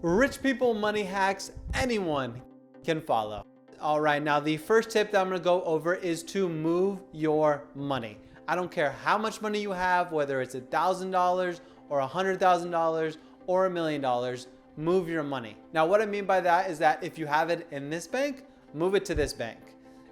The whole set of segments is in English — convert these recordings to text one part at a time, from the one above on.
Rich people money hacks anyone can follow. All right, now the first tip that I'm gonna go over is to move your money. I don't care how much money you have, whether it's $1,000 or $100,000 or $1 million, move your money. Now, what I mean by that is that if you have it in this bank, move it to this bank.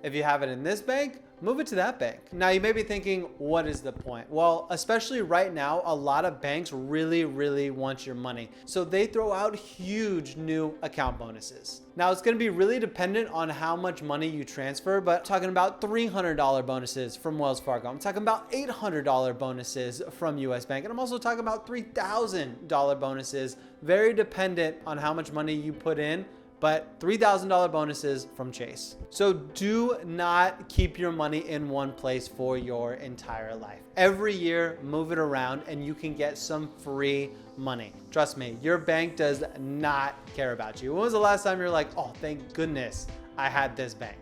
If you have it in this bank, move it to that bank. Now you may be thinking, what is the point? Well, especially right now, a lot of banks really want your money. So they throw out huge new account bonuses. Now it's gonna be really dependent on how much money you transfer, but I'm talking about $300 bonuses from Wells Fargo. I'm talking about $800 bonuses from US Bank. And I'm also talking about $3,000 bonuses, very dependent on how much money you put in, but $3,000 bonuses from Chase. So do not keep your money in one place for your entire life. Every year, move it around and you can get some free money. Trust me, your bank does not care about you. When was the last time you're like, oh, thank goodness I had this bank?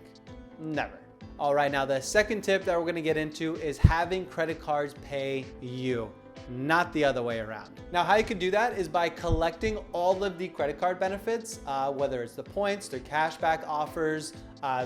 Never. All right, now the second tip that we're gonna get into is having credit cards pay you, not the other way around. Now, how you can do that is by collecting all of the credit card benefits, whether it's the points, their cashback offers,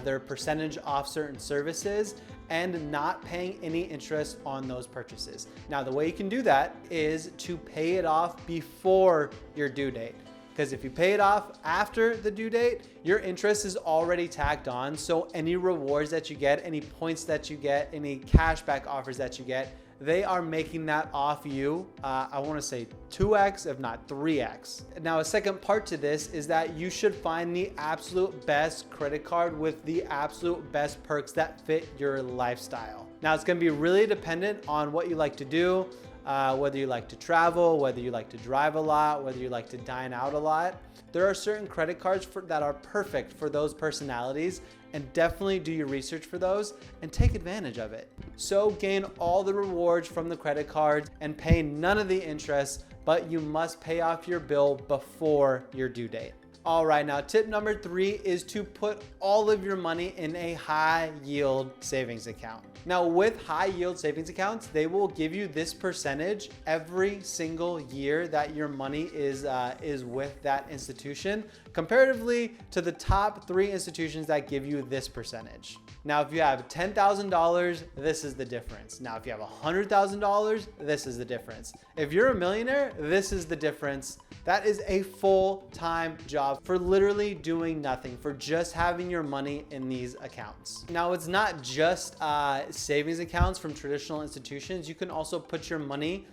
their percentage off certain services, and not paying any interest on those purchases. Now, the way you can do that is to pay it off before your due date. Because if you pay it off after the due date, your interest is already tacked on. So any rewards that you get, any points that you get, any cashback offers that you get, they are making that off you, I wanna say 2x, if not 3x. Now, a second part to this is that you should find the absolute best credit card with the absolute best perks that fit your lifestyle. Now, it's gonna be really dependent on what you like to do, whether you like to travel, whether you like to drive a lot, whether you like to dine out a lot. There are certain credit cards that are perfect for those personalities, and definitely do your research for those and take advantage of it. So gain all the rewards from the credit cards and pay none of the interest, but you must pay off your bill before your due date. All right, now tip number 3 is to put all of your money in a high yield savings account. Now, with high yield savings accounts, they will give you this percentage every single year that your money is with that institution, comparatively to the top 3 institutions that give you this percentage. Now, if you have $10,000, this is the difference. Now, if you have $100,000, this is the difference. If you're a millionaire, this is the difference. That is a full-time job for literally doing nothing, for just having your money in these accounts. Now, it's not just savings accounts from traditional institutions. You can also put your money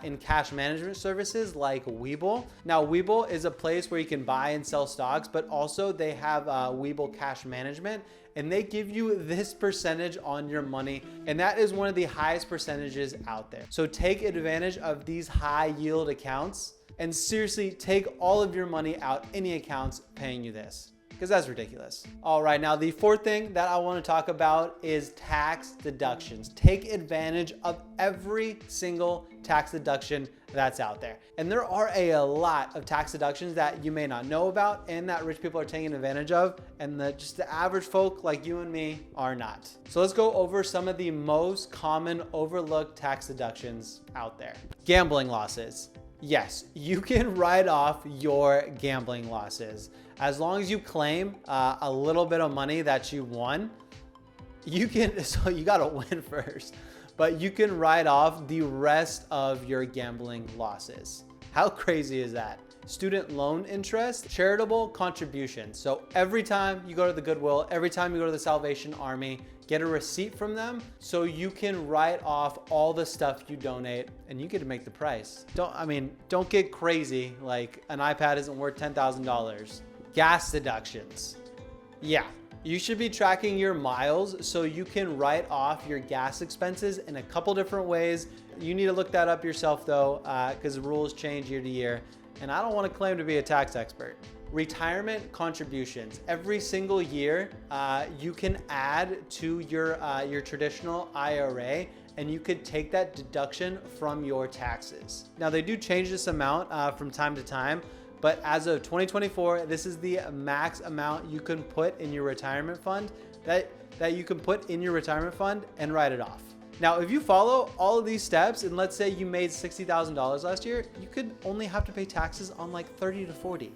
in cash management services like Webull. Now, Webull is a place where you can buy and sell stocks, but also they have Webull Cash Management, and they give you this percentage on your money, and that is one of the highest percentages out there. So take advantage of these high yield accounts, and seriously take all of your money out any accounts paying you this, because that's ridiculous. All right, now the fourth thing that I want to talk about is tax deductions. Take advantage of every single tax deduction that's out there. And there are a lot of tax deductions that you may not know about and that rich people are taking advantage of, and just the average folk like you and me are not. So let's go over some of the most common overlooked tax deductions out there. Gambling losses. Yes, you can write off your gambling losses. As long as you claim a little bit of money that you won, you can, so you gotta win first, but you can write off the rest of your gambling losses. How crazy is that? Student loan interest, charitable contributions. So every time you go to the Goodwill, every time you go to the Salvation Army, get a receipt from them so you can write off all the stuff you donate and you get to make the price. Don't get crazy like an iPad isn't worth $10,000. Gas deductions. Yeah, you should be tracking your miles so you can write off your gas expenses in a couple different ways. You need to look that up yourself though, because the rules change year to year. And I don't want to claim to be a tax expert. Retirement contributions. Every single year, you can add to your traditional IRA, and you could take that deduction from your taxes. Now, they do change this amount from time to time, but as of 2024, this is the max amount you can put in your retirement fund that you can put in your retirement fund and write it off. Now, if you follow all of these steps, and let's say you made $60,000 last year, you could only have to pay taxes on like 30 to 40.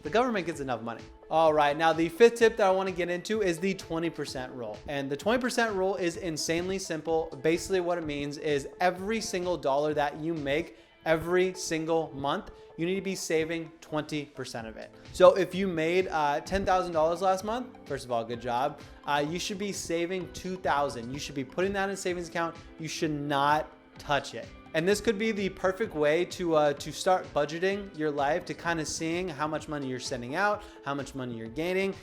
The government gets enough money. All right, now the fifth tip that I want to get into is the 20% rule. And the 20% rule is insanely simple. Basically what it means is every single dollar that you make every single month, you need to be saving 20% of it. So if you made $10,000 last month, first of all, good job. You should be saving $2,000. You should be putting that in a savings account. You should not touch it. And this could be the perfect way to start budgeting your life, to kind of seeing how much money you're sending out, how much money you're gaining.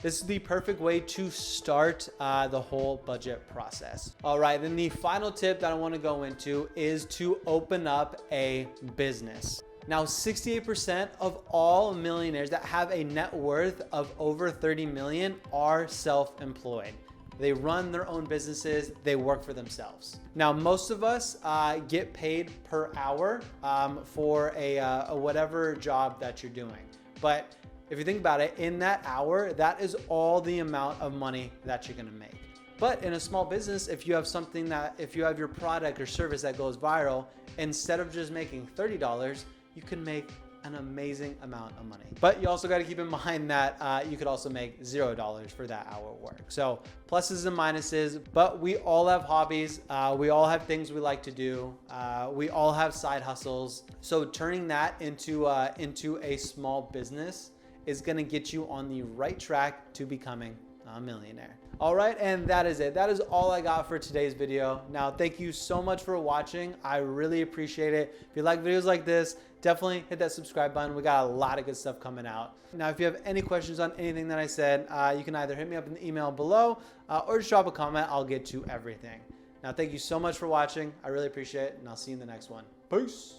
This is the perfect way to start the whole budget process. All right, then the final tip that I want to go into is to open up a business. Now, 68% of all millionaires that have a net worth of over 30 million are self-employed. They run their own businesses, they work for themselves. Now, most of us get paid per hour for a whatever job that you're doing. But if you think about it, in that hour, that is all the amount of money that you're gonna make. But in a small business, if you have your product or service that goes viral, instead of just making $30, you can make an amazing amount of money. But you also got to keep in mind that you could also make $0 for that hour of work. So pluses and minuses, but we all have hobbies. We all have things we like to do. We all have side hustles. So turning that into a small business is going to get you on the right track to becoming a millionaire. All right, and that is it. That is all I got for today's video. Now, thank you so much for watching. I really appreciate it. If you like videos like this, definitely hit that subscribe button. We got a lot of good stuff coming out. Now, if you have any questions on anything that I said, you can either hit me up in the email below or just drop a comment. I'll get to everything. Now, thank you so much for watching. I really appreciate it, and I'll see you in the next one. Peace.